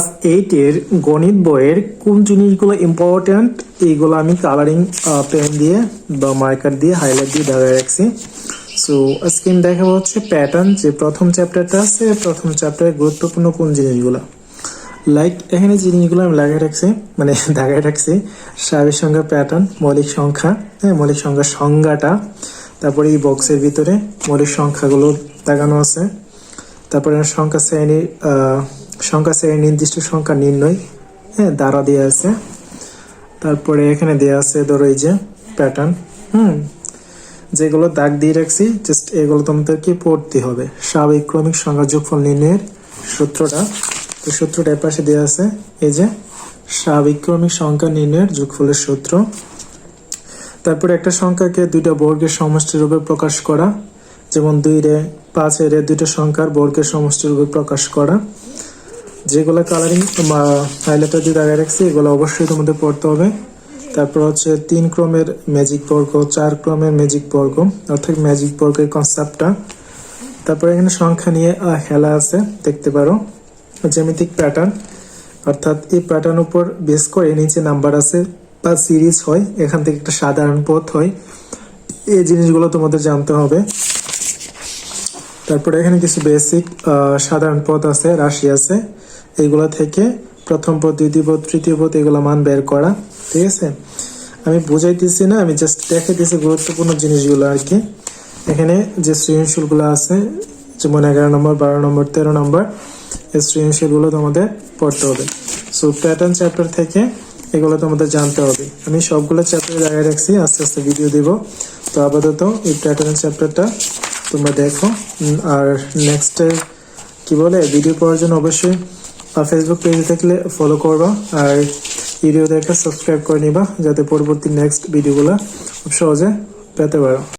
8 এর গণিত বইয়ের কোন জিনিসগুলো ইম্পর্টেন্ট এইগুলো আমি কালারিং পেন দিয়ে বা মার্কার দিয়ে হাইলাইট দিয়ে দাগায় রাখছি। সো আজকে আমি দেখাবো হচ্ছে প্যাটার্ন, যে প্রথম চ্যাপ্টারটা আছে, প্রথম চ্যাপ্টারে গুরুত্বপূর্ণ কোন জিনিসগুলো। লাইক এখানে জিনিসগুলো আমি লাগাই রাখছি, মানে দাগায় রাখছি। স্বাভাবিক সংখ্যার প্যাটার্ন, মৌলিক সংখ্যা, হ্যাঁ মৌলিক সংখ্যার সংজ্ঞাটা, তারপরে এই বক্সের ভিতরে মৌলিক সংখ্যাগুলো দাগানো আছে। তারপরে সংখ্যা শ্রেণীর নির্দিষ্ট সংখ্যা নির্ণয়, হ্যাঁ দ্বারা দেওয়া আছে। তারপরে এখানে দেওয়া আছে ধরো এই যে প্যাটার্ন, যেগুলো দাগ দিয়ে রাখছি, জাস্ট এগুলো তোমাদেরকে পড়তে হবে। স্বাভাবিক ক্রমিক সংখ্যার যোগফল নির্ণয়ের সূত্রটা, তো সূত্রটা এর পাশে দেওয়া আছে, এই যে স্বাভাবিক ক্রমিক সংখ্যা নির্ণয়ের যোগফলের সূত্র। তারপরে একটা সংখ্যাকে দুইটা বর্গের সমষ্টি রূপে প্রকাশ করা, যেমন 2 রে 5 এর দুইটা সংখ্যার বর্গের সমষ্টি রূপে প্রকাশ করা। যেগুলো কালারিং হাইলাইটার দিয়ে দাগায় রাখছি এগুলো অবশ্যই তোমাদের পড়তে হবে। তারপর হচ্ছে 3 ক্রমের ম্যাজিক বর্গ, 4 ক্রমের ম্যাজিক বর্গ, অর্থাৎ ম্যাজিক বর্গের কনসেপ্টটা। তারপরে এখানে সংখ্যা নিয়ে খেলা আছে, দেখতে পারো। জ্যামিতিক প্যাটার্ন, অর্থাৎ এই প্যাটার্ন উপর বেস করে নিচে নাম্বার আছে বা সিরিজ হয়, এখান থেকে একটা সাধারণ পথ হয়। এই জিনিসগুলো তোমাদের জানতে হবে। তারপরে এখানে কিছু বেসিক সাধারণ পদ আছে, রাশি আছে, এইগুলো থেকে প্রথম পদ, দ্বিতীয় পদ, তৃতীয় পদ এগুলো মান বের করা। ঠিক আছে, আমি বুঝাইতেছি না, আমি জাস্ট দেখাইতেছি গুরুত্বপূর্ণ জিনিসগুলো আর কি। এখানে যে সৃজনশীলগুলো আছে, যেমন 11 নম্বর, 12 নম্বর, 13 নম্বর, এই সৃজনশীলগুলো তোমাদের পড়তে হবে। সো প্যাটার্ন চ্যাপ্টার থেকে এগুলো তোমাদের জানতে হবে। আমি সবগুলো চ্যাপ্টারে জায়গায় রাখছি, আস্তে আস্তে ভিডিও দিব। তো আপাতত এই প্যাটার্ন চ্যাপ্টারটা তোমরা দেখো। আর নেক্সট কি বলে ভিডিও পাওয়ার জন্য অবশ্যই ফেসবুক পেজে থাকলে ফলো করবা, আর ভিডিও দেখে সাবস্ক্রাইব করে নিবা, যাতে পরবর্তী নেক্সট ভিডিওগুলো খুব সহজে পেতে পারো।